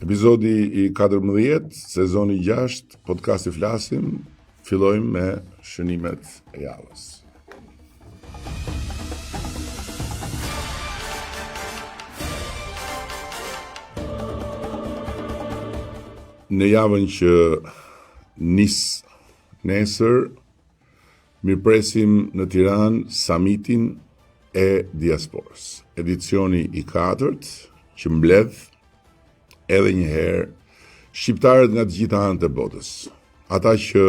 Epizodi i 14, sezoni 6, podcasti Flasim, fillojmë me shënimet e javës. Në javën që nis nesër, mirëpresim në Tiranë summitin e diasporës. Edicioni i 4 që mbledh edhe një herë shqiptarët nga të gjitha anët e botës. Ata që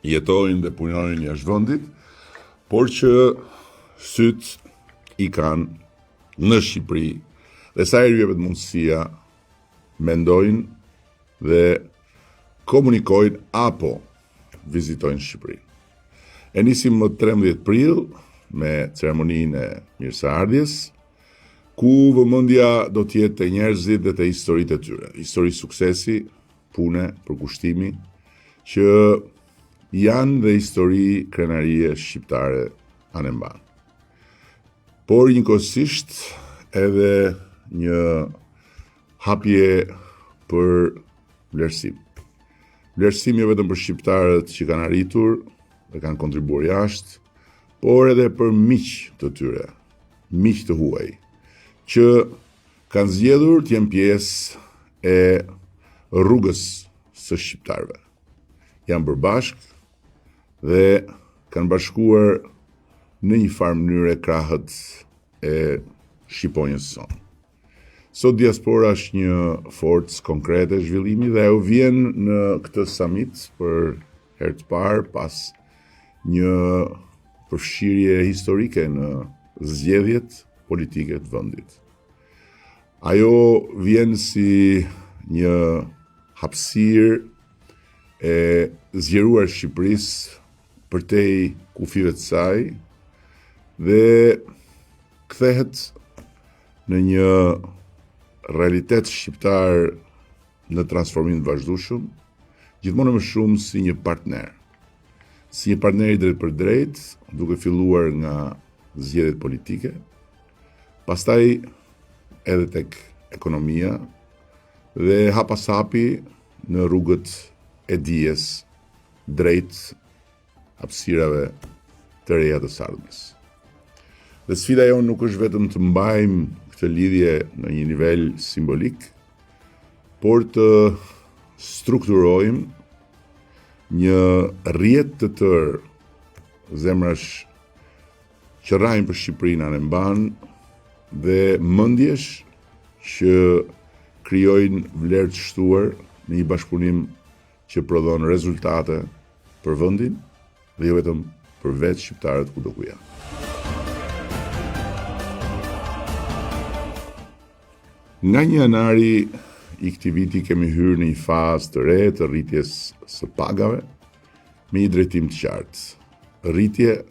jetojnë dhe punojnë jashtë vendit, por që syt i kanë në Shqipëri dhe sa herë jepet mundësia mendojnë dhe komunikojnë apo vizitojnë Shqipërinë. E nisim më 13 prill me ceremoninë e mirëseardhjes, ku vëmendja do të jetë te njerëzit dhe te historitë e tyre. Histori suksesi, pune, përkushtimi, që janë dhe histori krenarie shqiptare anemban. Por njëkohësisht edhe një hapje për vlerësim. Vlerësim jo vetëm për shqiptarët që kanë arritur dhe kanë kontribuar jashtë, por edhe për miq të tyre, miq të huaj, që kanë zgjedhur të jenë pjesë e rrugës së shqiptarëve. Janë bërë bashkë dhe kanë bashkuar në një farë mënyrë krahët e shqiponjës sonë. Sot diaspora është një forcë konkrete zhvillimi dhe ajo vjen në këtë summit për herë të parë pas një përfshirje historike në zgjedhjet politike të vendit. Ajo vjen si një hapësirë e zgjeruar Shqipërisë përtej kufive të saj dhe kthehet në një realitet shqiptar në transformim të vazhdueshëm, gjithmonë më shumë si një partner. Si një partner i drejt për drejt, duke filluar nga zgjedhjet politike, pastaj edhe tek ekonomia dhe hap pas hapi në rrugët e dijes drejt hapësirave të reja të ardhmes. Dhe sfida jonë nuk është vetëm të mbajmë këtë lidhje në një nivel simbolik, por të strukturojmë një rrjet të tërë zemrash që rrajnë për Shqipërinë anemban dhe mendjesh që krijojnë vlerë të shtuar në një bashkëpunim që prodhon rezultate për vendin dhe jo vetëm për vetë shqiptarët kudo ku janë. Nga 1 janari i këtij viti kemi hyrë në një fazë të re të rritjes së pagave me një drejtim të qartë. Rritje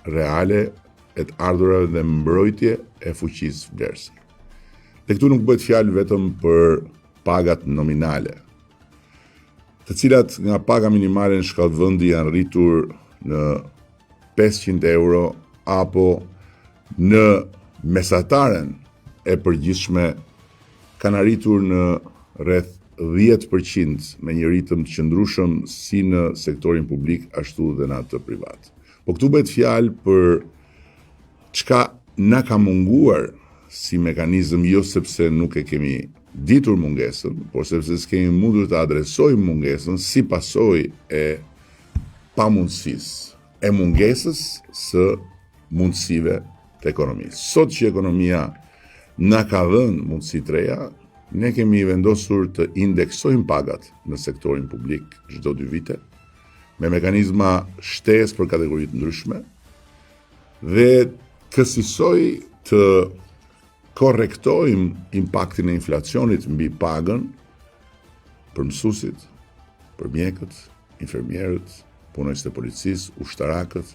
reale e të ardhurave dhe mbrojtje e fuqisë vlerëse. Dhe këtu nuk bëhet fjalë vetëm për pagat nominale, të cilat nga paga minimale në shkallë vendi janë rritur në 500 euro apo në mesataren e përgjithshme kanë arritur në rreth 10% me një ritëm të qëndrueshëm si në sektorin publik ashtu dhe në atë privat. Po këtu bëhet fjalë për çka na ka munguar si mekanizëm, jo sepse nuk e kemi ditur mungesën, por sepse s'kemi mundur të adresojmë mungesën si pasojë e pamundësisë, e mungesës së mundësive të ekonomisë. Sot që ekonomia na ka dhënë mundësi të reja, ne kemi vendosur të indeksojmë pagat në sektorin publik çdo 2 vite, me mekanizma shtesë për kategori të ndryshme dhe kësaj të korrektojmë impaktin e inflacionit mbi pagën për mësuesit, për mjekët, infermierët, punojësit e policisë, ushtarakët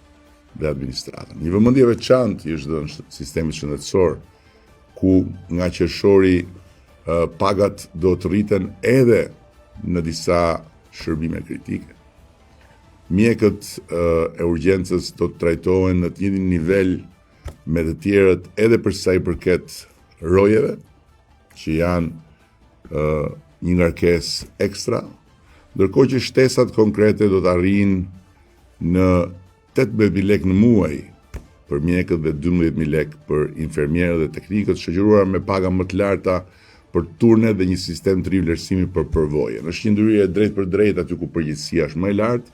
dhe administratën. Një vëmendje veçantë i është dhënë sistemit shëndetësor, ku nga qershori pagat do të rriten edhe në disa shërbime kritike. Mjekët e urgjencës do të trajtohen në të njëjtin nivel me të tjerët edhe për sa i përket rojeve, që janë një ngarkesë ekstra, ndërkohë që shtesat konkrete do të arrijnë në 18.000 lekë në muaj për mjekët dhe 12.000 lekë për infermierët dhe teknikët, shoqëruar me paga më të larta për turnet dhe një sistem të ri vlerësimi për përvojën. Është një ndryrje drejt për drejt aty ku përgjegjësia është më e lartë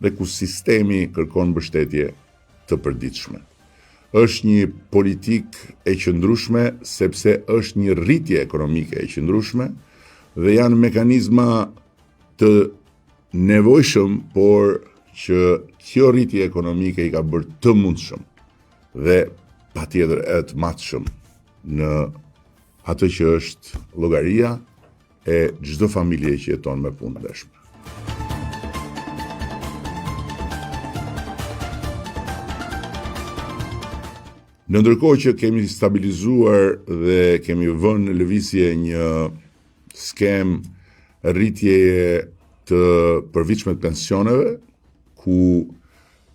dhe ku sistemi kërkon mbështetje të përditshme. Është një politikë e qëndrueshme sepse është një rritje ekonomike e qëndrueshme dhe janë mekanizma të nevojshëm, por që kjo rritje ekonomike i ka bërë të mundshëm dhe patjetër edhe të matshëm në atë që është llogaria e çdo familje që jeton me punë ndeshme. Në ndërkohë që kemi stabilizuar dhe kemi vënë në lëvizje një skem rritjeje të përvitshme të pensioneve, ku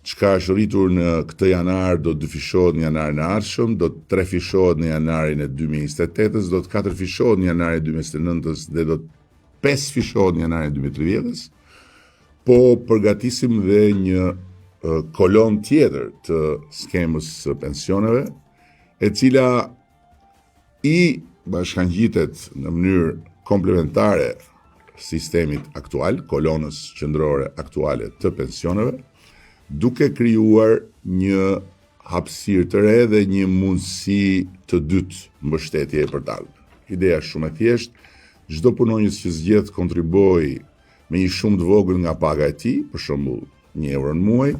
çka është rritur në këtë janar do të dyfishohet në janarin e ardhshëm, do të trefishohet në janarin e 2028-s, do të katërfishohet në janarin e 2029-s dhe do të pesëfishohet në janarin e 2030-s, po përgatisim dhe një kolon tjetër të skemës së pensioneve, e cila i bashkangjitet në mënyrë komplementare sistemit aktual, kolonës qendrore aktuale të pensioneve, duke krijuar një hapësirë të re dhe një mundësi të dytë mbështetje e përdalme. Ideja është shumë e thjeshtë, çdo punonjës që zgjedh kontriboj me një shumë të vogël nga paga e tij, për shembull 1 euro në muaj,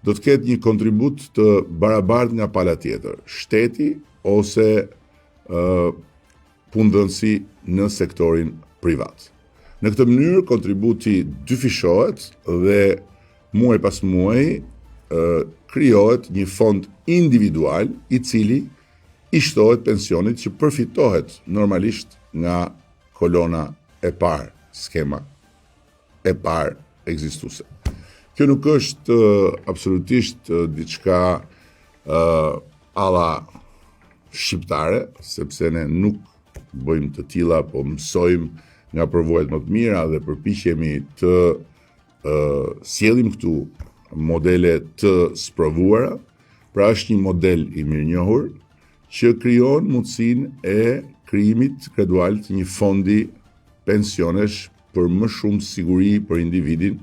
do të ketë një kontribut të barabartë nga pala tjetër, shteti ose punëdhënësi në sektorin privat. Në këtë mënyrë kontributi dyfishohet dhe muaj pas muaj krijohet një fond individual i cili i shtohet pensionit që përfitohet normalisht nga kolona e parë, skema e parë ekzistuese. Kjo nuk është absolutisht diçka alla shqiptare, sepse ne nuk bëjmë të tilla, po mësojmë nga përvojat më të mira dhe përpiqemi të sjellim këtu modele të sprovuara. Pra është një model i mirënjohur që krijon mundësinë e krijimit gradual të një fondi pensionesh për më shumë siguri për individin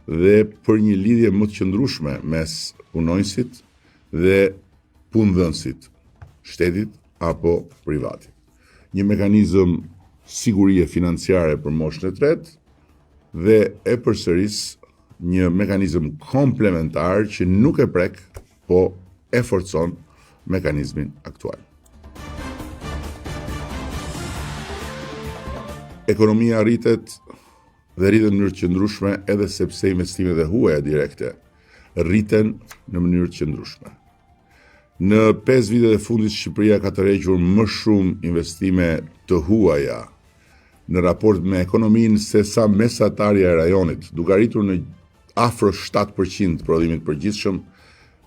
dhe për një lidhje më të qëndrueshme mes punonjësit dhe punëdhënësit, shtetit apo privatit. Një mekanizëm sigurie financiare për moshën e tretë dhe e përsëris një mekanizëm komplementar që nuk e prek, po e forcon mekanizmin aktual. Ekonomia rritet dhe rriten në mënyrë të qëndrueshme edhe sepse investimet e huaja direkte rriten në mënyrë të qëndrueshme. Në 5 vitet e fundit Shqipëria ka tërhequr më shumë investime të huaja në raport me ekonominë se sa mesatarja e rajonit, duke arritur në afro 7% prodhimit përgjithshëm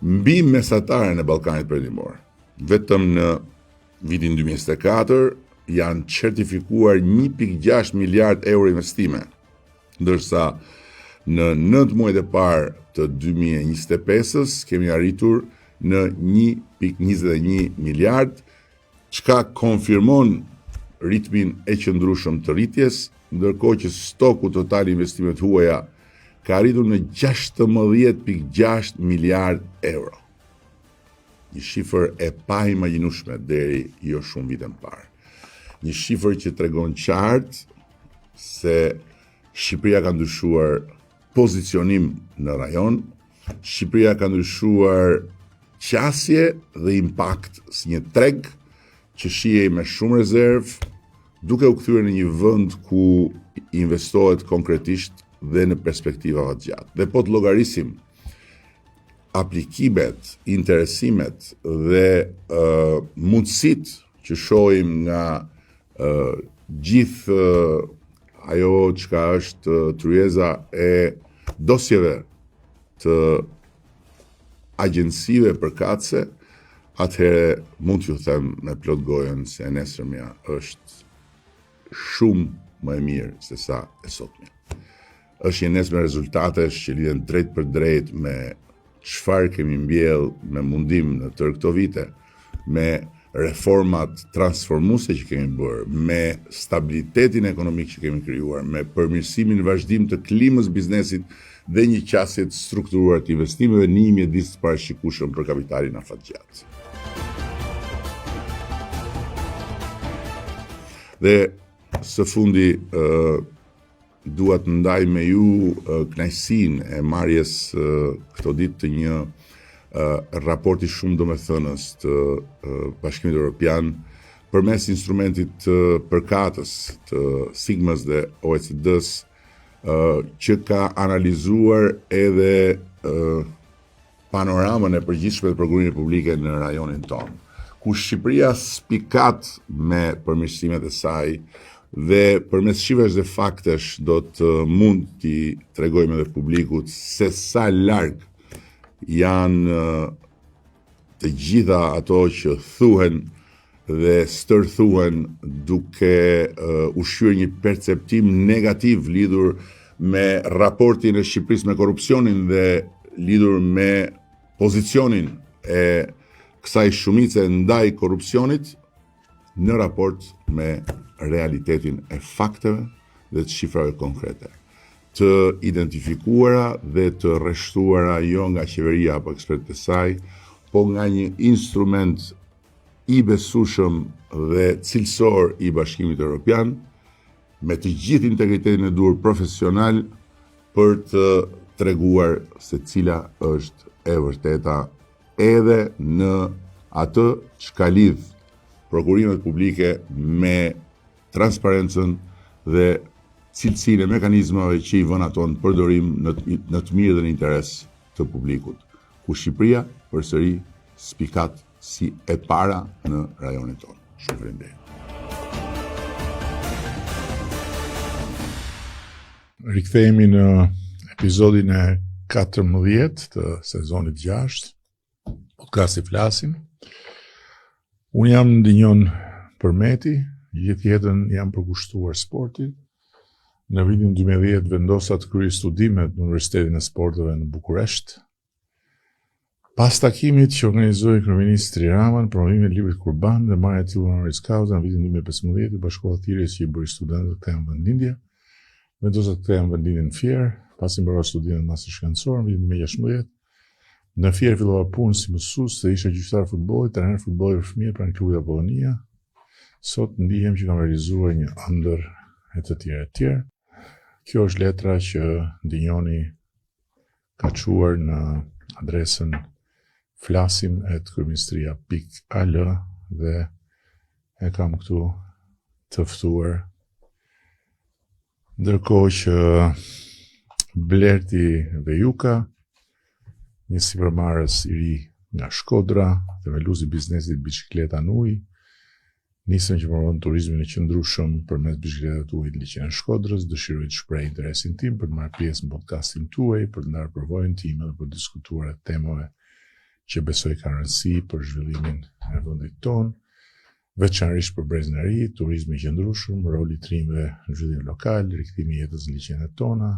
mbi mesataren e Ballkanit Perëndimor. Vetëm në vitin 2024 janë certifikuar 1.6 miliard euro investime, ndërsa në 9 muajt e parë të 2025-s kemi arritur në 1.21 miliard, çka konfirmon ritmin e qëndrueshëm të rritjes, ndërkohë që stoku total i investimeve huaja ka arritur në 16.6 miliard euro. Një shifër e paimagjinueshme deri jo shumë vite më parë. Një shifër që tregon qartë se Shqipëria ka ndryshuar pozicionim në rajon, Shqipëria ka ndryshuar qasje dhe impakt si një treg që shihej me shumë rezervë, duke u kthyer në një vend ku investohet konkretisht dhe në perspektiva të gjatë. Dhe po të llogarisim aplikimet, interesimet dhe mundësitë që shohim nga gjithë ajo çka është tryeza e dosjeve të agjensive përkatëse, atëherë mund t'ju them me plot gojën se e nesërmja është shumë më e mirë se sa e sotme. Është një nesër me rezultatesh që lidhen drejt për drejt me çfarë kemi mbjell me mundim në tërë këto vite, me reformat transformuese që kemi bërë, me stabilitetin ekonomik që kemi krijuar, me përmirësimin vazhdim të klimës biznesit dhe një qasje të strukturuar të investimeve në një mjedis të parashikueshëm për kapitalin afatgjatë. Dhe së fundi dua të ndaj me ju kënaqësinë e marrjes këto ditë të një raporti shumë domethënës të Bashkimit Evropian përmes instrumentit të përkatës të Sigmas dhe OECD-s që ka analizuar edhe panoramën e përgjithshme të prokurimit publike në rajonin tonë, ku Shqipëria spikat me përmirësimet e saj dhe përmes shifrash dhe faktesh do të mund t'i tregojmë edhe publikut se sa larg janë të gjitha ato që thuhen dhe stërthuhen duke ushqyer një perceptim negativ lidhur me raportin e Shqipërisë me korrupsionin dhe lidhur me pozicionin e kësaj shumice ndaj korrupsionit në raport me realitetin e fakteve dhe të shifrave konkrete, të identifikuara dhe të rreshtuara jo nga qeveria apo ekspertët e saj, po nga një instrument i besueshëm dhe cilësor i Bashkimit Evropian, me të gjithë integritetin e duhur profesional për të treguar se cila është e vërteta edhe në atë çka lidh prokurimet publike me transparencën dhe cilësinë e mekanizmave që i vën ato në përdorim në të mirë dhe në interes të publikut, ku Shqipëria përsëri spikat si e para në rajonin tonë. Shumë faleminderit. Rikthehemi në episodin e 14 të sezonit 6, podcasti Flasim. Unë jam Dinjon Përmeti, gjithë jetën jam përkushtuar sportit. Në vitin 2010 vendosa të kryej studimet në Universitetin e Sporteve në Bukuresht. Pas takimit që organizoi kryeministri Rama në promovimin e librit Kurban dhe marrja e titullit honoris causa në vitin 2015, bashkolla thirrjes që i bëri studentët të kthehen në vendindje, vendosa të kthehen në vendindjen në Fier, pasi mbaroi studimet master shkencore në vitin 2016. Në Fier fillova punë si mësues dhe isha gjyqtar futbolli, trajner futbolli për fëmijë pranë klubit Apollonia. Sot ndihem që kam realizuar një ëndër e të tjerë. Kjo është letra që Dinjoni ka çuar në adresën flasim@kryeministria.al dhe e kam këtu të ftuar. Ndërkohë që Blerti Vejuka, një sipërmarrës i ri nga Shkodra, themeluesi i biznesit biçikleta në ujë, nisën që promovon turizmin e qëndrueshëm përmes biçikletave të ujit në liçenin e Shkodrës, dëshiroj të shpreh interesin tim për të marrë pjesë në podcastin tuaj, për të ndarë përvojën time dhe për të diskutuar temave që besoj kanë rëndësi për zhvillimin e vendit tonë, veçanërisht për brezin e ri, turizmi i qëndrueshëm, roli i trimëve në zhvillim lokal, rikthimi i jetës në liçenet tona,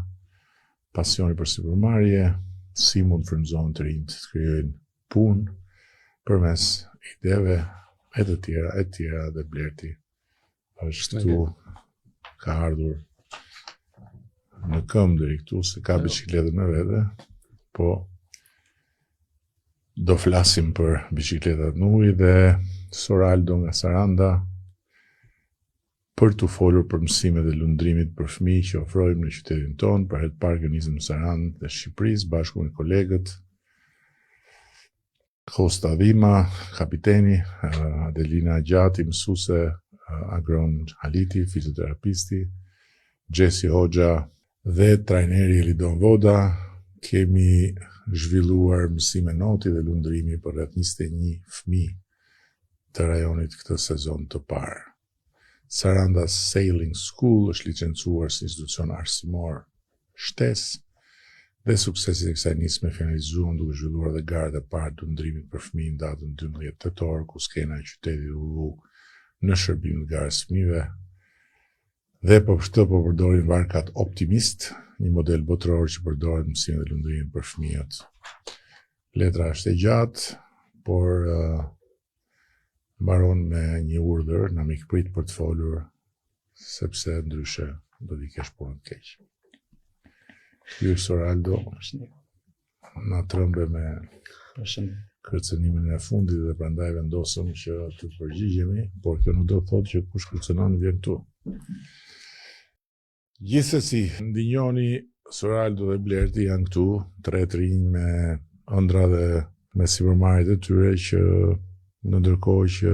pasioni për sipërmarrje, si mund frymëzohen të rinjt të krijojnë punë përmes ideve e të tjera dhe Blerti është këtu, ka ardhur në këmbë deri këtu se ka biçikletën me vete, po do flasim për biçikletat në ujë dhe Soraldo nga Saranda për të folur për mësimet e lundrimit për fëmijë që ofrojmë në qytetin tonë. Për herë të parë nisëm në Sarandë dhe Shqipërisë bashkë me kolegët Kosta Dhima, kapiteni, Adelina Gjati, mësuese, Agron Haliti, fizioterapisti, Gjesi Hoxha dhe trajneri Elidon Voda. Kemi zhvilluar mësime noti dhe lundrimi për rreth 21 fëmijë të rajonit këtë sezon të parë. Saranda Sailing School është licencuar si institucion arsimor shtesë dhe suksesi i kësaj nisme finalizuan duke zhvilluar dhe garat e parë të lundrimit për fëmijë në datën 12 tetor, ku skena e qytetit u në shërbim të garës fëmijëve. Dhe po përdorin varkat optimist, një model botëror që përdoret në mësimin dhe lundërinë për fëmijët. Letra është e gjatë, por mbaron me një urdhër, na mikprit për të folur, sepse ndryshe do t'i kesh punën keq. Ky është Soraldo, na trembe me kërcënimin e fundit dhe prandaj vendosëm që të përgjigjemi, por kjo nuk do të thotë që kush kërcënon vjen këtu. Gjithsesi, ndinjoni Soraldo dhe Blerti janë këtu, tre të rinj me ëndra dhe me sipërmarrjet e tyre që në ndërkohë që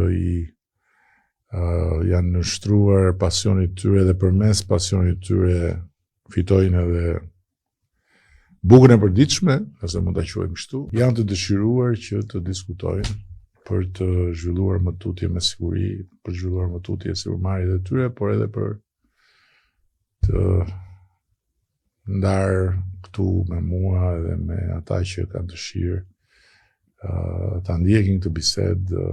janë nështruar pasionit tyre dhe përmes pasionit tyre fitojnë edhe bukën e përditshme, nëse mund ta quajmë kështu, janë të dëshiruar që të diskutojnë për të zhvilluar më tutje me siguri, për të zhvilluar më tutje sipërmarrjet e tyre, por edhe për të ndarë këtu me mua dhe me ata që kanë dëshirë ta ndjekin këtë bisedë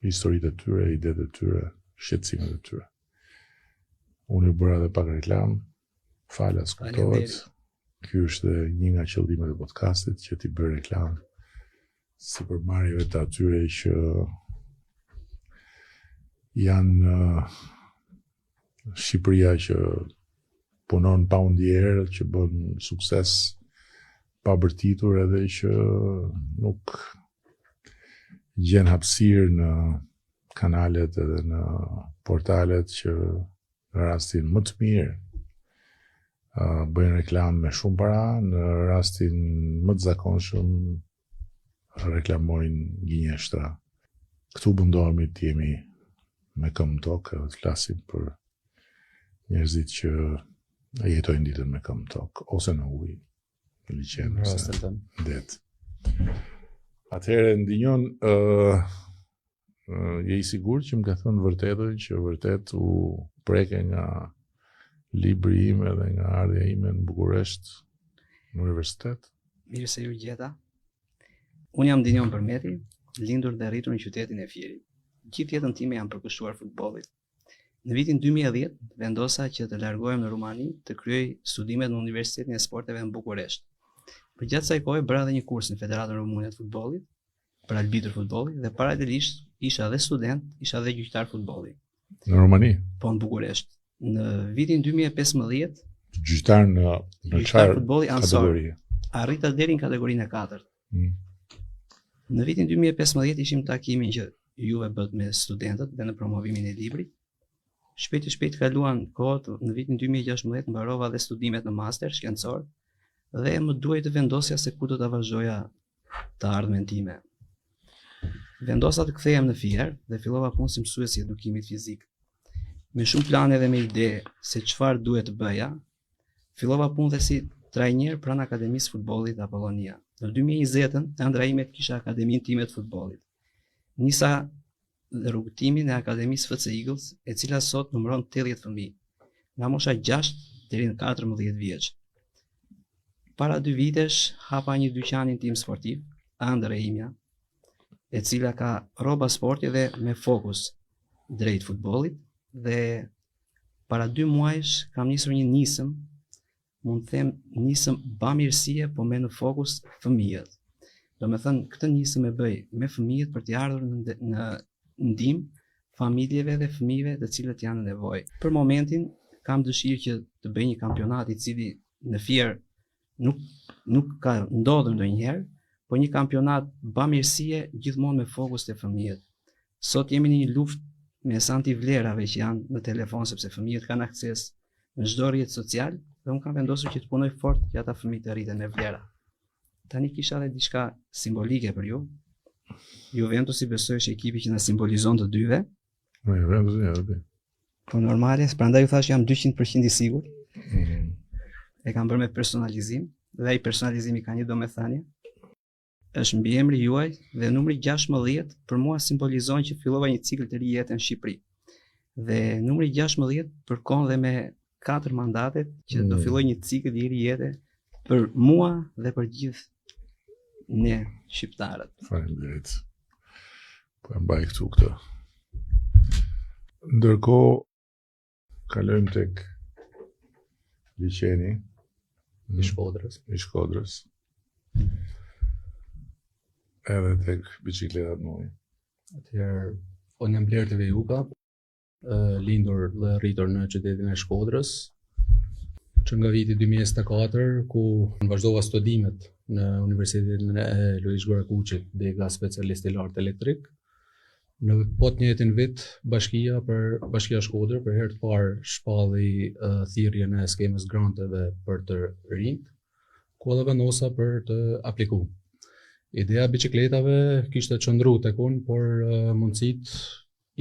historitë e tyre, idetë e tyre, shqetësimet e tyre. Unë ju bëra edhe pak reklam, falas kuptohet. Ky është një nga qëllimet e podcastit, që t'i bëj reklam sipërmarrjeve të atyre që janë Shqipëria që punon pa u ndjerë, që bën sukses pa bërtitur edhe që nuk gjen hapësirë në kanalet edhe në portalet që në rastin më të mirë bëjnë reklam me shumë para, në rastin më të zakonshëm reklamojnë gënjeshtra. Këtu mundohemi të jemi me këmbë tokë dhe të flasim për njerëzit që jetojnë ditën me këmbë tokë, ose në ujë, në liqen, ose në det. Atëherë ndinjon, je i sigurt që më ka thënë vërtetën që vërtet u preke nga libri ime dhe nga ardhja ime në Bukuresht, në universitet? Mirë se ju gjeta. Unë jam Ndinjon Përmeti, lindur dhe rritur në qytetin e Fierit. Gjithë jetën time jam përkushtuar futbollit. Në vitin 2010 vendosa që të largohem në Rumani të kryej studimet në Universitetin e Sporteve në Bukuresht. Përgjatë kësaj kohe bëra edhe një kurs në Federatën Rumane të Futbollit, për arbitër futbolli, dhe paralelisht isha dhe student, isha dhe gjyqtar futbolli. Në Rumani? Po, në Bukuresht. Në vitin 2015 gjyqtar në çfarë futbolli kategori? Arrita deri në kategorinë e 4. Në vitin 2015 ishim takimin që juve bët me studentët dhe në promovimin e librit. Shpejt kaluan kohët, në vitin 2016 mbarova dhe studimet në master shkencor dhe më duhej të vendosja se ku do ta vazhdoja të ardhmen time. Vendosa të kthehem në Fier dhe fillova punë si mësues i edukimit fizik. Me shumë plane dhe me ide se çfarë duhet të bëja, fillova punë dhe si trajner pranë Akademisë Futbollit Apollonia. Në 2020 ëndra ime kisha akademinë time të futbollit. Nisa dhe rrugëtimin e Akademisë FC Eagles, e cila sot numëron 80 fëmijë, nga mosha 6 deri në 14 vjeç. Para 2 vitesh hapa një dyqanin tim sportiv, ëndër e imja, e cila ka rroba sporti dhe me fokus drejt futbollit, dhe para 2 muajsh kam nisur një nisëm, mund të them nisëm bamirësie, po me në fokus fëmijët. Do me thënë, këtë nisëm e bëj me fëmijët për t'i ardhur në ndihmë familjeve dhe fëmijëve të cilët janë në nevojë. Për momentin kam dëshirë që të bëj një kampionat i cili në Fier nuk ka ndodhur ndonjëherë, por një kampionat bamirësie gjithmonë me fokus te fëmijët. Sot jemi në një luftë me santi vlerave që janë në telefon, sepse fëmijët kanë akses në çdo rrjet social, dhe unë kam vendosur që të punoj fort që ata fëmijë të rriten me vlera. Tani kisha edhe diçka simbolike për ju. Juventusi besoj është ekipi që na simbolizon të dyve. Juventusi, po normale, prandaj ju thash jam 200% i sigurt. E kam bërë me personalizim, dhe ai personalizimi ka një domethënie. Është mbiemri juaj dhe numri 16 për mua simbolizon që fillova një cikël të ri jete në Shqipëri. Dhe numri 16 përkon dhe me 4 mandatet që do filloj një cikël i ri jete për mua dhe për gjithë ne shqiptarët. Faleminderit. Po e mbaj këtu këtë. Ndërkohë, kalojmë tek liçeni I Shkodrës. I Shkodrës. Edhe tek biçikletat muaj. Atëherë, unë jam Bler të Vejuka, lindur dhe rritur në qytetin e Shkodrës, që nga viti 2024, ku vazhdova studimet në Universitetin e Luish Gorakuqit dega specialist i lartë elektrik. Në po të njëjtin vit, Bashkia Shkodër për herë të parë shpalli thirrjen e skemës granteve për të rinjt, ku edhe vendosa për të aplikuar. Ideja e biçikletave kishte qëndruar tek unë, por mundësitë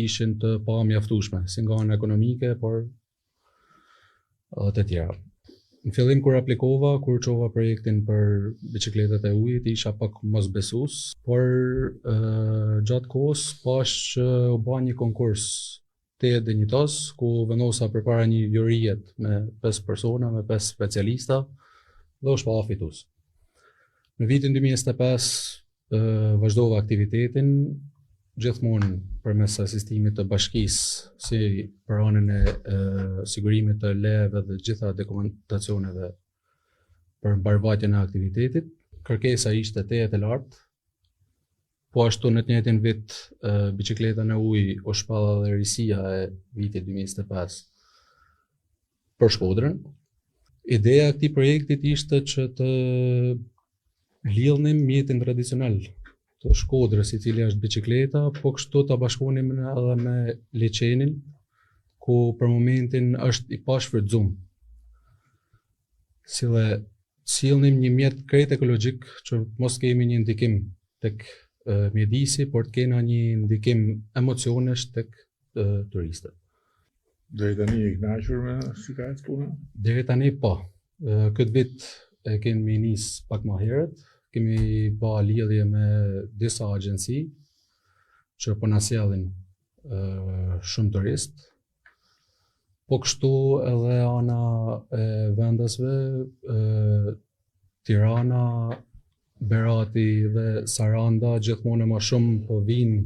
ishin të pamjaftueshme, si nga ana ekonomike, por të tjera. Në fillim kur aplikova, kur çova projektin për biçikletat e ujit, isha pak mosbesues, por gjatë kohës pash që u bë një konkurs të dinjitos, ku vendosa përpara një jurie me 5 persona, me 5 specialista, dhe u shpalla fitues. Në vitin 2025 vazhdova aktivitetin, gjithmonë përmes asistimit të bashkisë, si për anën e sigurimit të lejeve dhe gjitha dokumentacioneve për mbarvajtjen e aktivitetit. Kërkesa ishte tejet e lartë, po ashtu në të njëjtin vit biçikleta në ujë u shpalla dhe risia e vitit 2025 për Shkodrën. Ideja e këtij projektit ishte që të lidhnim mjetin tradicional të Shkodrës, i cili është biçikleta, po kështu ta bashkonim edhe me liçenin, ku për momentin është i pashfrytzuar. Sillnim një mjet krejt ekologjik që mos kemi një ndikim tek mjedisi, por të kena një ndikim emocionesh tek turistët. Deri tani je i kënaqur me si ka ecë puna? Deri tani po. Këtë vit e kemi nis pak më herët. Kemi ba lidhje me disa agjenci që po na sjellin shumë turist. Po kështu edhe ana e vendasve, Tirana, Berati dhe Saranda gjithmonë më shumë po vinë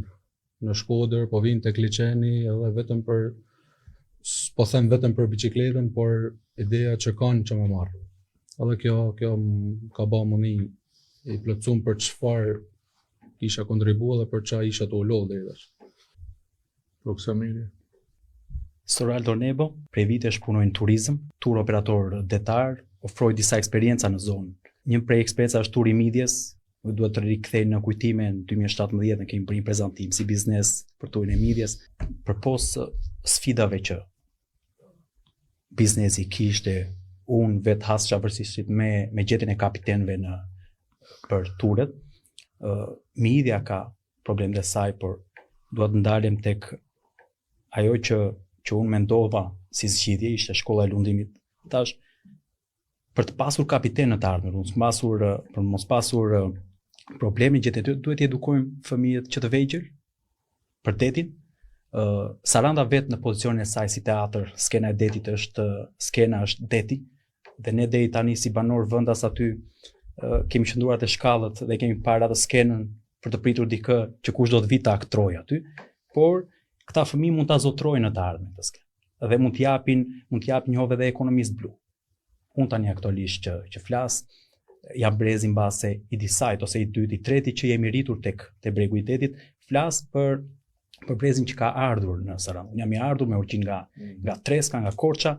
në Shkodër, po vinë tek liçeni edhe vetëm për, po them vetëm për biçikletën, por ideja që kanë që më marr. Edhe kjo ka ba mundi i plotësuar për çfarë kisha kontribuar dhe për çfarë isha të ullodh deri tash. Samiri. Soraldo Nebo, prej vitesh punoj në turizëm, tur operator detar, ofroj disa eksperienca në zonë. Një prej eksperienca është turi midjes, duhet të rikthej në kujtime në 2017 kemi bërë një prezantim si biznes për turin e midjes, përpos sfidave që biznesi kishte, unë vetë hasqa vërtetësisht me gjetjen e kapitenëve për turet. Midja ka problem dhe saj, por duhet ndalem tek ajo që unë mendova si zgjidhje, ishte shkolla e lundimit. Tash, për të pasur kapiten në të ardhmen, për mos pasur probleme gjetje, duhet të edukojmë fëmijët që të vegjël për detin. Saranda vetë në pozicionin e saj si teatr, skena e detit është deti, dhe ne deri tani si banor vendas aty kemi qëndruar te shkallët dhe kemi parë atë skenën për të pritur dikë që kush do të vita aktroj aty, por këta fëmijë mund ta zotrojnë në të ardhmen këtë skenë dhe mund t'japin njohje dhe ekonomisë blu. Unë tani aktualisht që flas, jam brezi mbase i disajt ose i dyti, i treti që jemi rritur te bregu i detit, flas për brezin që ka ardhur në Sarandë. Unë jam i ardhur me origjinë nga Treska, nga Korça,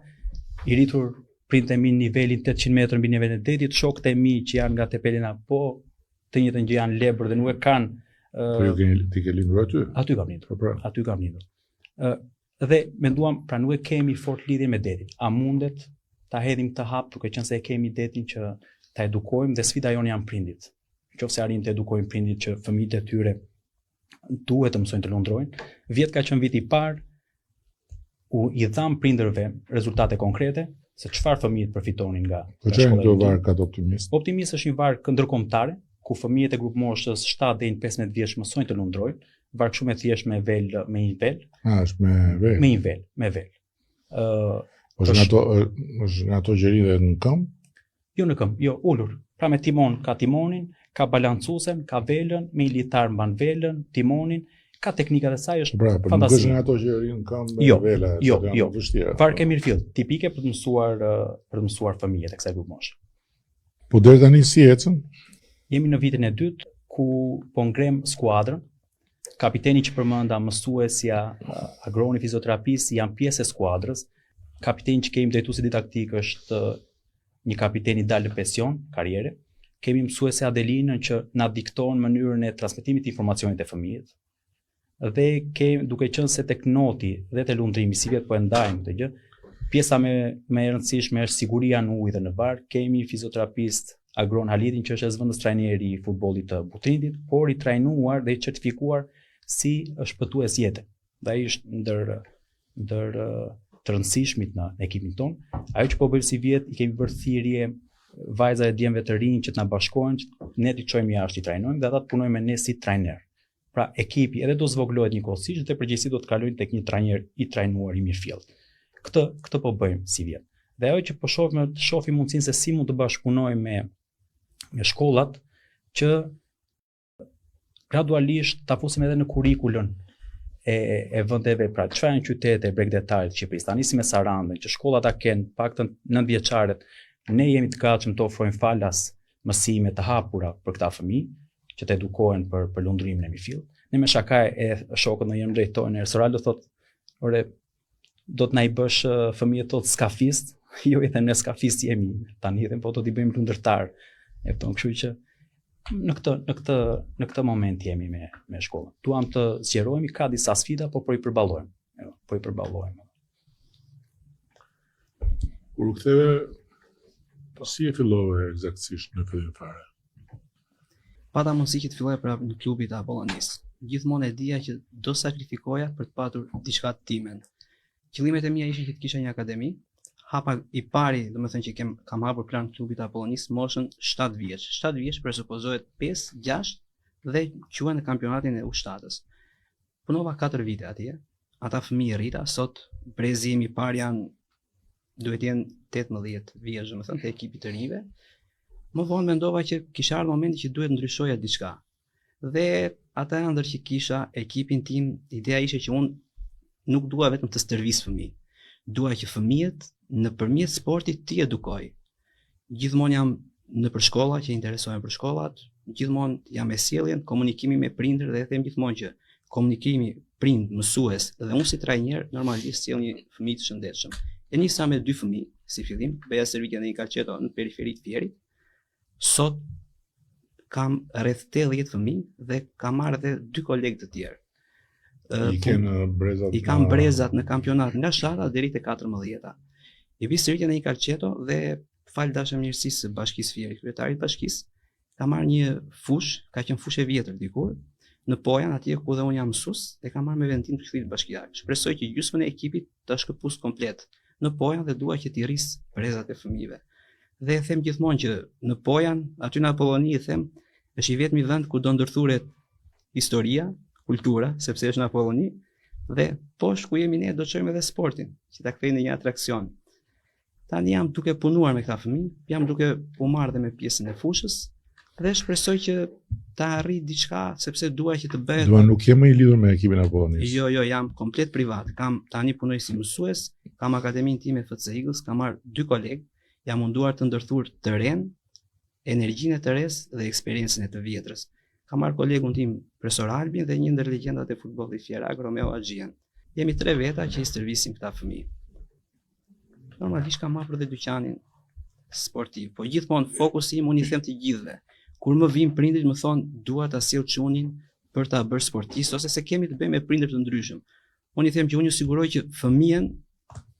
i rritur printe mi nivelin 800 metrë mbi nivelin e detit, shokët e mi që janë nga Tepelina, po të njëjtën gjë janë Lebër dhe nuk e kanë. Po ti ke lindur aty? Aty kam lindur. Aty kam lindur. Dhe menduam, pra nuk e kemi fort lidhje me detin. A mundet ta hedhim të hap, duke qenë se e kemi detin që ta edukojmë, dhe sfida jonë janë prindit. Nëse arrim të edukojmë prindit që fëmijët e tyre duhet të mësojnë të lundrojnë. Vjet ka qenë viti i parë, i dham prindërve rezultate konkrete, se çfarë fëmijët përfitonin nga shkolla. Po çfarë varg ka optimist? Optimist është një varg ndërkombëtare, ku fëmijët e grup moshës 7 deri në 15 vjeç mësojnë të lundrojnë, varg shumë e thjeshtë me një vel. Është me vel. Me vel. Është nga ato gjeride në këmbë? Jo në këmbë, jo ulur. Pra me timon, ka timonin, ka balancuesen, ka velën, me një litar mban velën, timonin, ka teknikat e saj, është Pra, për nuk është fantazi. nga ato që rinë kam Jo, vela, jo, që janë jo. të vështira. Var ke mirëfill, tipike për të mësuar fëmijët e kësaj grup moshe. Po deri tani si ecën? Jemi në vitin e dytë ku po ngrem skuadrën. Kapiteni që përmenda, mësuesja, agroni fizioterapistë janë pjesë e skuadrës. Kapiteni që kemi drejtuesi didaktik është një kapiteni dalë në pension, karriere. Kemi mësuese Adelinën që na dikton mënyrën e transmetimit të informacionit të fëmijët. Dhe kemi, duke qenë se tek noti dhe te lundrimi si vjet po e ndajmë këtë gjë, pjesa më e rëndësishme është siguria në ujë dhe në varr. Kemi fizioterapist Agron Halidin që është zvendës trajneri i futbollit të Butrindit, por i trajnuar dhe i certifikuar si shpëtues jete. Dhe ai është ndër të rëndësishmit në ekipin ton. Ajo që po bëjmë si vjet, i kemi bërë thirrje vajza e djemve të rinj që të na bashkohen, që ne t'i çojmë jashtë i trajnojmë dhe ata të punojmë me ne si trajner. Pra ekipi edhe do zvoglohet njëkohësisht dhe përgjegjësi do të kalojnë tek një trajner i trajnuar i mirëfill. Këtë po bëjmë si vjet. Dhe ajo që po shohim mundësinë se si mund të bashkëpunojmë me shkollat që gradualisht ta fusim edhe në kurrikulën e vendeve, pra çfarë janë qytete bregdetarit të Shqipërisë. Ta nisim me Sarandën, që shkollat ta kenë paktën 9 vjeçaret. Ne jemi të gatshëm të ofrojmë falas mësime të hapura për këta fëmijë që të edukohen për lundrimin e mirëfill. Ne me shaka e shokët në jemi drejtojnë, Soraldo thotë, ore, do të na i bësh fëmijët tot skafist, jo i them ne skafist jemi, tani them po do t'i bëjmë lundërtar. E kupton, kështu që në këtë moment jemi me shkollën. Duam të zgjerohemi, ka disa sfida, po i përballojmë. Kur u ktheve, si e fillove eksaktësisht në fillim fare? Pata mundësi që të filloja prapë në klubin e Apollonis. Gjithmonë e dija që do sakrifikoja për të patur diçka të timen. Qëllimet e mia ishin që të kisha një akademi. Hapa i pari, domethënë që kam hapur plan klubit të Apollonis moshën 7 vjeç. 7 vjeç presupozohet 5, 6 dhe quhen në kampionatin e ushtatës. Punova 4 vite atje. Ata fëmijë rrita, sot brezi im i parë duhet jenë 18 vjeç, domethënë te ekipi të rinjve. Më vonë mendova që kisha ardhur momenti që duhet ndryshoja diçka. Dhe ata ëndër që kisha ekipin tim, ideja ishte që unë nuk dua vetëm të stërvis fëmijë. Dua që fëmijët nëpërmjet sportit t'i edukoj. Gjithmonë jam nëpër shkolla që interesohen për shkollat, gjithmonë jam me sjelljen, komunikimi me prindër dhe them gjithmonë që komunikimi prind, mësues dhe unë si trajner normalisht sjell një fëmijë të shëndetshëm. E nisa me 2 fëmijë si fillim, Beja Servitja dhe një Calceto në periferi të Fierit. Sot kam rreth 80 fëmijë dhe kam marrë edhe 2 kolegë të tjerë. I kam brezat në kampionat nga 7 deri te 14. I vi Servitja dhe një Calceto dhe fal dashamirësisë së Bashkisë Fierit, kryetarit të bashkisë, ka marrë një fushë, ka qenë fushë e vjetër dikur, në Pojan, atje ku dhe unë jam mësues, dhe ka marrë me vendim të kthyer bashkiak. Shpresoj që gjysmën e ekipit ta shkëpus komplet në Pojan dhe dua që t'i rris brezat e fëmijëve. Dhe them gjithmonë që në Pojan, aty në Apolloni, them, është i vetmi vend ku do ndërthuret historia, kultura, sepse është në Apolloni, dhe poshtë ku jemi ne do çojmë edhe sportin, që ta kthejnë në një atraksion. Tani jam duke punuar me këta fëmijë, jam duke u marrë dhe me pjesën e fushës, dhe shpresoj që ta arrit diçka, sepse dua që të bëhet. Dua nuk jam i lidhur me ekipin e Apollonis. Jo, jam komplet privat. Tani punoj si mësues, kam akademinë time FC Eagles, kam marrë 2 kolegë, jam munduar të ndërthur të ren, energjinë e të res dhe eksperiencën e të vjetrës. Kam marrë kolegun tim Profesor Albin dhe një ndër legjendat e futbollit Fierak, Romeo Axhian. Jemi 3 veta që i stërvisim këta fëmijë. Normalisht kam hapur dhe dyqanin sportiv, po gjithmonë fokusi im unë i them të gjithëve. Kur më vijnë prindrit më thonë dua ta sjell çunin për ta bërë sportist ose se kemi të bëjmë me prindër të ndryshëm. Unë i them që unë ju siguroj që fëmijën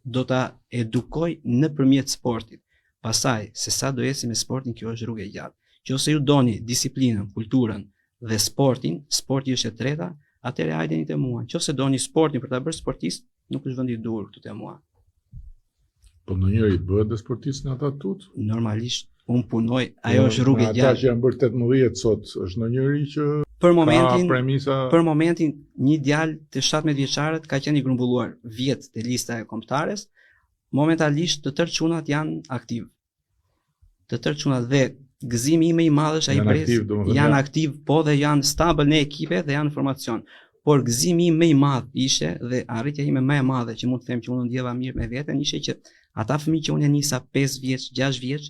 do ta edukoj nëpërmjet sportit. Pastaj, se sa do eci me sportin, kjo është rrugë e gjatë. Nëse ju doni disiplinën, kulturën dhe sportin, sporti është e treta, atëherë hajdeni te mua. Nëse doni sportin për ta bërë sportist, nuk është vendi i dur këtu te mua. Po ndonjëri bëhet dhe sportist në ata tut? Normalisht unë punoj, ajo është rrugë e gjatë. Ata që janë bërë 18 sot, është ndonjëri që për momentin një djalë të 17 vjeçarët ka qenë i grumbulluar vjet te lista e kombëtares. Momentalisht të tërë çunat janë aktiv. Të tërë çunat dhe gëzimi im më i madh është ai brez janë aktiv, po dhe janë stabël në ekipe dhe janë në formacion. por gëzimi im më i madh ishte dhe arritja ime më e madhe që mund të them që unë ndjeva mirë me veten ishte që ata fëmijë që unë nisa 5 vjeç, 6 vjeç,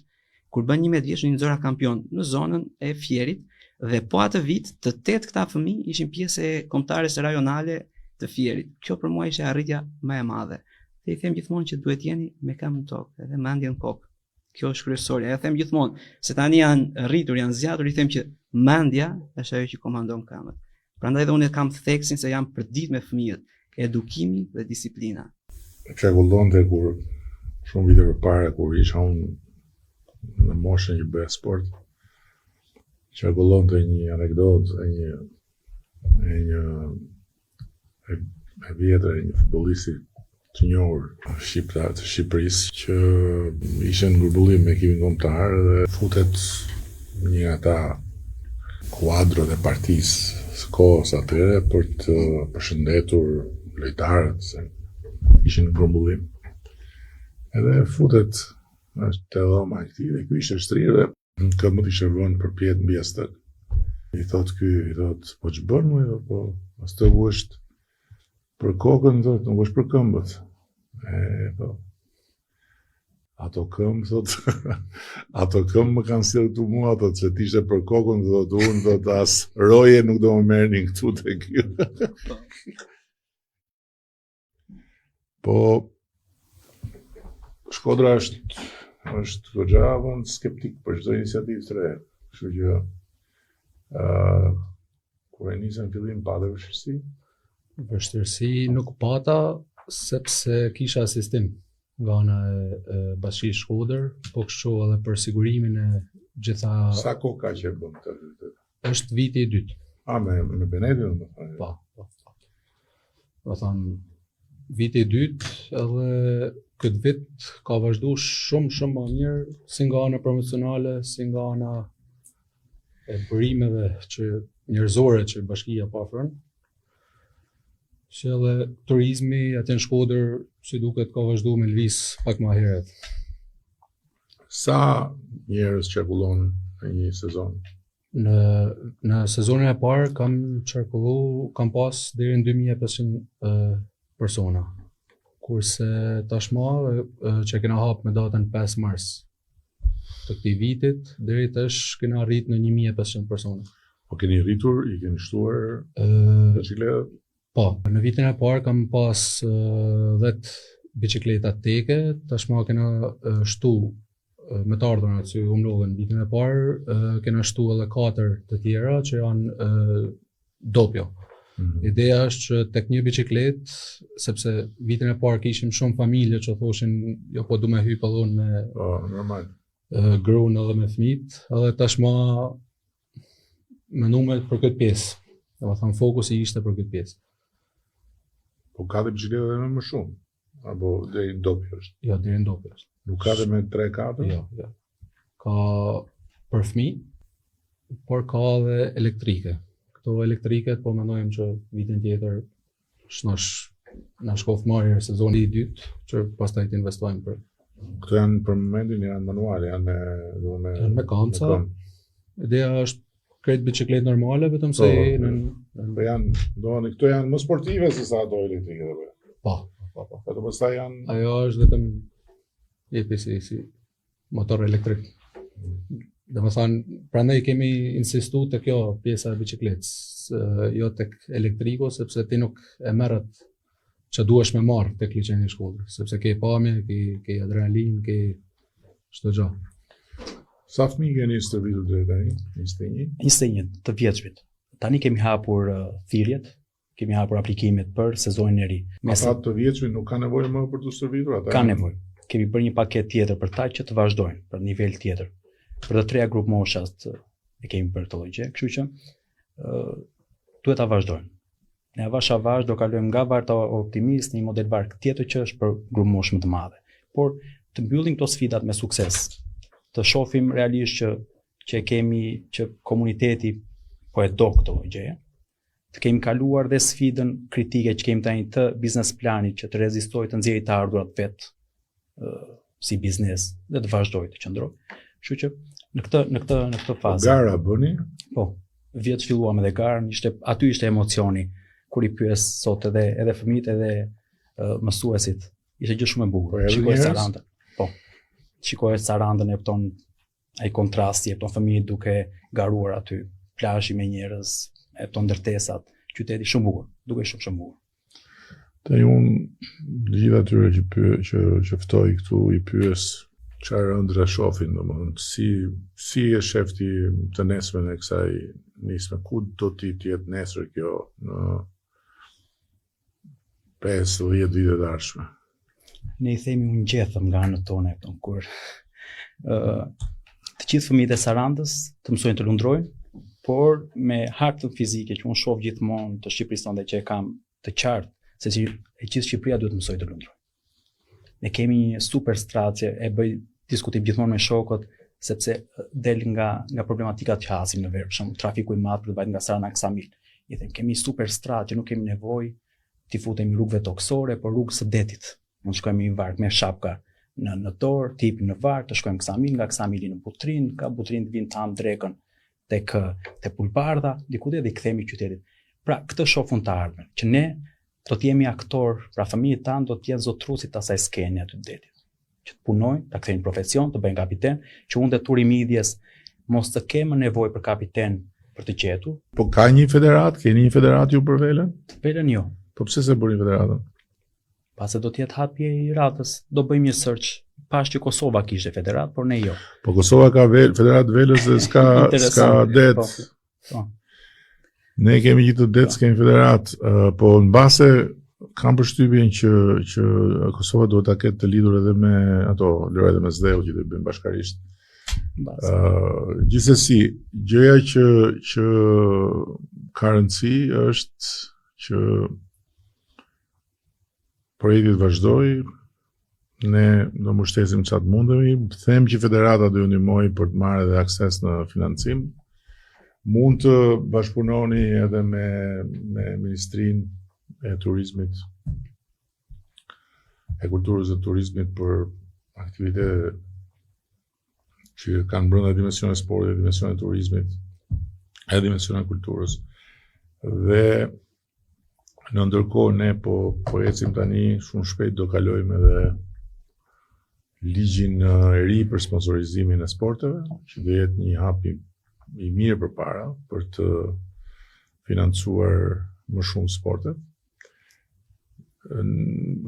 kur bën 11 vjeç unë nxora kampion në zonën e Fierit dhe po atë vit të 8 këta fëmijë ishin pjesë e kombëtares rajonale të Fierit. Kjo për mua ishte arritja më e madhe. Dhe i them gjithmonë që duhet jeni me këmbën në tokë edhe mendjen në kokë. Kjo është kryesorja. E them gjithmonë, se tani janë rritur, janë zgjatur, i them që mendja është ajo që komandon këmbët. Prandaj dhe unë kam theksin se jam përdit me fëmijët, edukimi dhe disiplina. Çarkullonte kur shumë vite përpara kur isha unë në moshën që bëja sport, çarkullonte një anekdotë e vjetër e një futbollisti të njohur shqiptar të Shqipërisë që ishte në grumbullim me ekipin kombëtar dhe futet një nga ata kuadrot e partisë së kohës atyre për të përshëndetur lojtarët se ishin në grumbullim. Edhe futet te dhoma e këtij dhe ky ishte shtrirë dhe këmbët i shërvon përpjet mbi astëk. I thot, po ç'bën më, po astëku është për kokën, thot, nuk është për këmbët. Po. Ato këmbë, thot, ato këmbë më kanë sjellë këtu mua, thot, se t'ishte për kokën, thot, unë, thot, as roje nuk do më merrnin këtu te kjo. Po, Shkodra është goxha skeptik për çdo iniciativë të re. Kështu që kur e nisën fillim pa dhe vështirësi. Vështirësi nuk pata sepse kisha asistim nga ana e Bashkisë Shkodër, po kështu edhe për sigurimin e gjitha. Sa kohë ka që bën këtë? Është viti i dytë. Me Benetin, më thënë? Po. Do thonë, viti i dytë edhe këtë vit ka vazhdu shumë më mirë, si nga ana promocionale, si nga ana e bërimeve që njerëzore që bashkia pa ofron. Që edhe turizmi aty në Shkodër, si duket, ka vazhdu me lëviz pak më herët. Sa njerëz qarkullon në një sezon? Në sezonin e parë kam pas deri në 2500 persona. Kurse tashma që kena hap me datën 5 mars të këtij vitit, deri tash kena arrit në 1500 persona. Po keni rritur, i keni shtuar bicikletat? Po, në vitin e parë kam pas 10 bicikleta teke, tashma kena shtu me të ardhurat që humlodhen vitin e parë, kena shtu edhe 4 të tjera që janë dopjo. Ideja është që tek një biciklet, sepse vitin e parë kishim shumë familje që thoshin, jo po du me hyp edhe unë me normal. Gruan edhe me fëmijët, edhe tashma menuar për këtë pjesë. Do të thënë fokusi ishte për këtë pjesë. Po ka dhe bicikleta edhe më shumë? Apo deri në dopjo është? Jo, deri në dopjo është. Nuk ka dhe me 3-4? Jo. Ka për fëmijë, por ka edhe elektrike. Këto elektriket po mendojmë që vitin tjetër na shkof marrë sezoni i dytë që pastaj të investojmë për. Këto janë për momentin janë manuale, janë me kanca. Ideja është krejt bicikletë normale, vetëm se po janë, këto janë më sportive se sa ato elektrike. Po. Ato pastaj janë. Ajo është vetëm jepi si motor elektrik. Domethënë, prandaj kemi insistu të kjo pjesa e bicikletës, jo tek elektriku, sepse ti nuk e merret që duhesh me marrë tek liçeni i Shkodrës, sepse ke pamje, ke adrenalin, ke çdo gjë. Sa fëmijë keni stërvitur deri tani? 21 të vjeçrit. Tani kemi hapur thirrjet, kemi hapur aplikimet për sezonin e ri. Ata të vjeçrit nuk kanë nevojë më për të stërvitur ata? Kanë nevojë. Kemi bërë një paketë tjetër për ta që të vazhdojnë për nivel tjetër. Për të treja grup moshas e kemi bërë të lloj, kështu që duhet ta vazhdojnë. Ne avash do kalojmë nga varta optimist në një model varg tjetër që është për grup moshë më të madhe. Por të mbyllim këto sfidat me sukses, të shohim realisht që kemi që komuniteti po e do këto gjëje, të kemi kaluar dhe sfidën kritike që kemi tani të biznes planit që të rezistojë të nxjerrë të ardhurat vet si biznes dhe të vazhdojë të qëndrojë. Kështu që në këtë fazë. Gara bëni? Po, vjet filluam edhe garën, aty ishte emocioni kur I pyes sot edhe fëmijët edhe mësuesit, ishte gjë shumë e bukur. Po, Shikoj njerëz? Sarandën. Po. Shikoj Sarandën, e kupton ai kontrasti, e kupton fëmijët duke garuar aty, plazhi me njerëz, e kupton ndërtesat, qyteti shumë bukur, duke shumë bukur. Te unë gjithë atyre që ftoj këtu I pyes çfarë ëndra shohin, domethënë si e shefti të nesmen e kësaj nisme, ku do t'i jetë nesër kjo në 5-10 vite të ardhshme. Ne I themi unë gjethëm nga anët tona, e kupton, kur të gjithë fëmijët e Sarandës të mësojnë të lundrojnë, por me hartën fizike që unë shoh gjithmonë të Shqipërisë tonë që e kam të qartë se si e gjithë Shqipëria duhet të mësojë të lundrojë. Ne kemi një super stratë që e bëj diskutim gjithmonë me shokët, sepse del nga problematikat që hasim në verë, për shembull trafiku I madh për të vajt nga Saranda Ksamil. I them kemi super stratë që nuk kemi nevojë t'i futemi rrugëve toksore, por rrugës së detit. Mund të shkojmë I varg me shapka në dorë, të hipim në varg, të shkojmë Ksamil, nga Ksamili në Butrin, ka Butrin të vinë tam drekën tek Pulbardha, diku dhe I kthemi qytetit. Pra këtë shohun të ardhmen, që ne do të jemi aktor, pra fëmijët tanë do të jenë zotruesit asaj skene aty të detit. Që të punojnë, ta kthejnë profesion, të bëjnë kapiten, që unë dhe turi midjes mos të kemë nevojë për kapiten për të gjetur. Po ka një federat, keni një federat ju për velen? Velen jo. Po pse se bëni federatën? Pase do të jetë hapje I ratës, do bëjmë një search. Pash që Kosova kishte federat, por ne jo. Po Kosova ka federat velës dhe s'ka det. Po. Ne kemi gjithë të det, s'kemi federat, po në base kam përshtypjen që Kosova duhet ta ketë të lidhur edhe me ato, lëre edhe me SDE-u që do bëjmë bashkarisht. Gjithsesi, gjëja që ka rëndësi është që projekti të vazhdoj, ne do mbështesim çfarë mundemi, them që federata do ju ndihmojë për të marrë edhe akses në financim. Mund të bashkëpunoni edhe me Ministrinë e Turizmit, e Kulturës dhe Turizmit për aktivitete që kanë brenda dimensionet e sportit, dimensionet e turizmit, e dimensionet e kulturës. Dhe në ndërkohë ne po ecim tani, shumë shpejt do kalojmë edhe ligjin e ri për sponsorizimin e sporteve, që do jetë një hap I mirë përpara për të financuar më shumë sportet.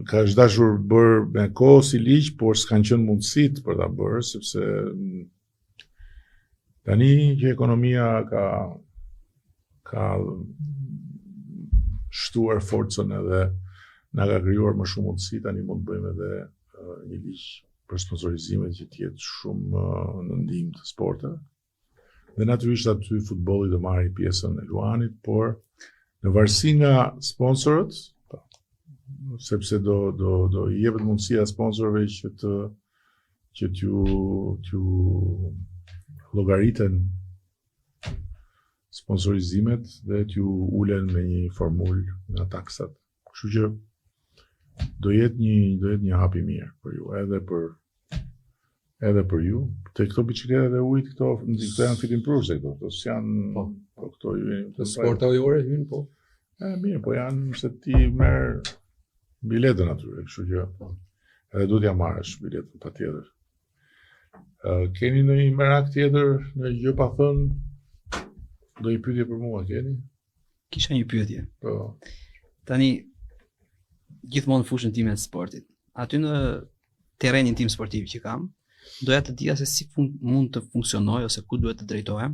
Ka është dashur bërë me kohë si ligj, por s'kanë qenë mundësitë për ta bërë, sepse tani që ekonomia ka shtuar forcën edhe na ka krijuar më shumë mundësi, tani mund të bëjmë edhe një ligj për sponsorizimet që të jetë shumë në ndihmë të sporteve. Dhe natyrisht aty futbolli do marrë pjesën e luanit, por në varësi nga sponsorët, sepse do I jepet mundësia sponsorëve që t'ju llogariten sponsorizimet dhe t'ju ulen me një formulë nga taksat. Kështu që do jetë një hap I mirë për ju, edhe për ju. Te këto biçikletat e ujit, këto janë fit improved këto s'janë këto ju. Sporta ujore hyn po. Mirë, po janë se ti merr biletën aty, kështu që edhe duhet ja marrësh biletën patjetër. Keni ndonjë merak tjetër, në gjë pa thënë? Do I pyetje për mua, keni? Kisha një pyetje. Po. Tani gjithmonë në fushën time të sportit. Aty në terrenin tim sportiv që kam, doja të dija se si mund të funksionojë ose ku duhet të drejtohem,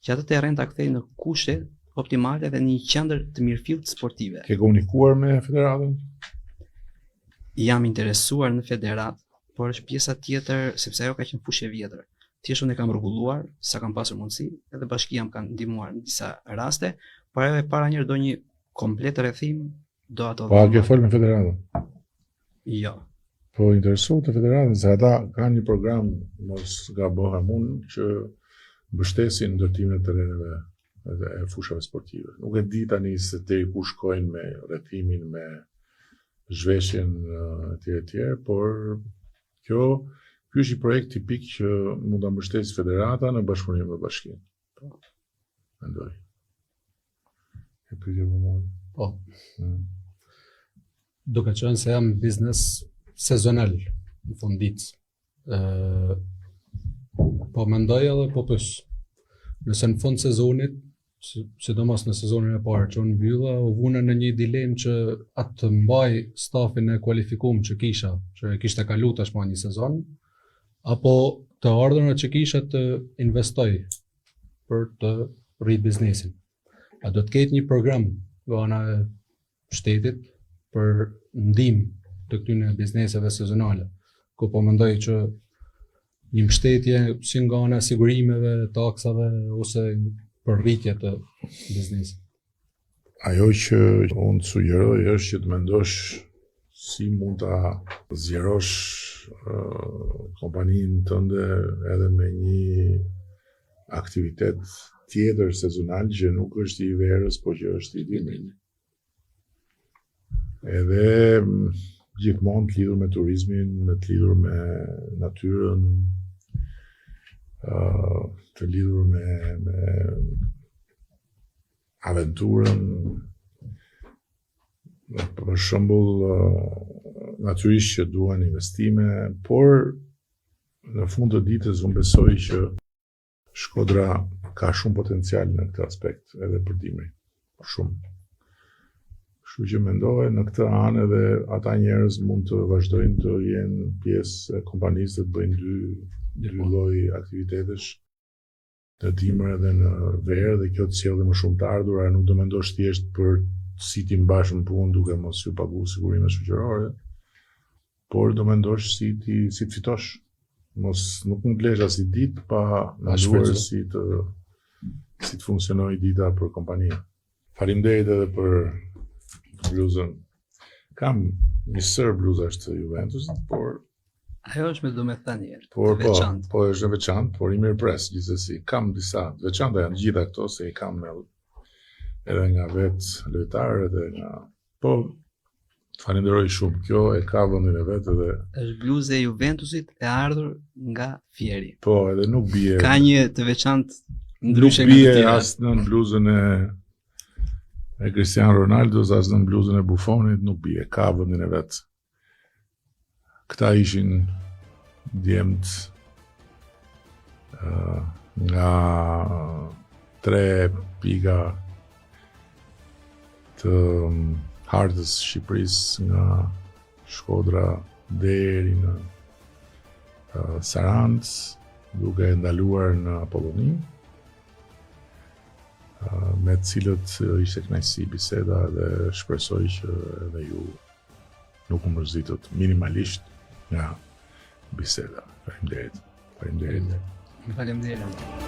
që atë terren ta kthej në kushte optimale dhe një qendër të mirëfillt sportive. Ke komunikuar me federatën? Jam interesuar në federat, por është pjesa tjetër, sepse ajo ka qenë fushë e vjetër. Thjesht unë e kam rregulluar, sa kam pasur mundësi, edhe bashkia më kanë ndihmuar në disa raste, por ajo e para njëherë do një komplet rrethim, do ato. Po a ke folur me federatën? Jo. Po interesu të federatën, se ata kanë një program, mos gabohem unë, që mbështesin ndërtimin e terreneve e fushave sportive. Nuk e di tani se deri ku shkojnë me rrethimin, me zhveshjen etj, por ky është një projekt tipik që mund ta mbështesë federata në bashkëpunim me bashkinë. Mendoj. E pyetje për mua. Po. Duke qenë se jam biznes sezonal në fundit. Po mendoj edhe po pys. Nëse në fund sezonit, sidomos në sezonin e parë që unë mbylla, u vuna në një dilemë që atë të mbaj stafin e kualifikuar që kisha, që e kishte kalu tashmë një sezon, apo të ardhurën që kisha të investoj për të rrit biznesin. A do të ketë një program nga ana e shtetit për ndihmë të këtyre bizneseve sezonale, ku po mendoj që një mbështetje si nga ana e sigurimeve, taksave ose për rritje të biznesit. Ajo që unë të sugjeroj është që të mendosh si mund ta zgjerosh kompaninë tënde edhe me një aktivitet tjetër sezonal që nuk është i verës, po që është i dimrit. Edhe gjithmonë të lidhur me turizmin, të lidhur me natyrën, të lidhur me aventurën. Për shembull, natyrisht që duhen investime, por në fund të ditës unë besoj që Shkodra ka shumë potencial në këtë aspekt, edhe për dimrin. Shumë. Kështu që mendoj në këtë anë edhe ata njerëz mund të vazhdojnë të jenë pjesë e kompanisë, të bëjnë dy lloj aktivitetesh në dimër edhe në verë, dhe kjo të sjellë më shumë të ardhurë, nuk do mendosh thjesht për si ti mbash në punë duke mos ju pagu sigurime shoqërore, por do mendosh si të fitosh. Nuk mund blesh as i ditë pa menduar si të funksionojë dita për kompaninë. Faleminderit edhe për bluzën. Kam një sër bluzash të Juventusit, por ajo është me domethënie, por të veçantë. Po është e veçantë, por i mirëpres gjithsesi. Kam disa të veçanta, janë gjitha këto se i kam edhe nga vetë lojtarët edhe nga. Po falenderoj shumë. Kjo e ka vendin e vet edhe Është bluzë e Juventusit e ardhur nga Fieri. po edhe nuk bie. Ka një të veçantë Nuk ndryshe nga të bie tjerat. as në bluzën e Cristiano Ronaldo, as në bluzën e Buffonit, nuk bie. Ka vendin e vet. Këta ishin djemt nga 3 piga të hartës Shqipërisë, nga Shkodra deri në Sarandë, duke ndaluar në Apolloni, me të cilët ishte kënaqësi biseda dhe shpresoj që edhe ju nuk u mërzitët minimalisht nga biseda. Faleminderit. Faleminderit.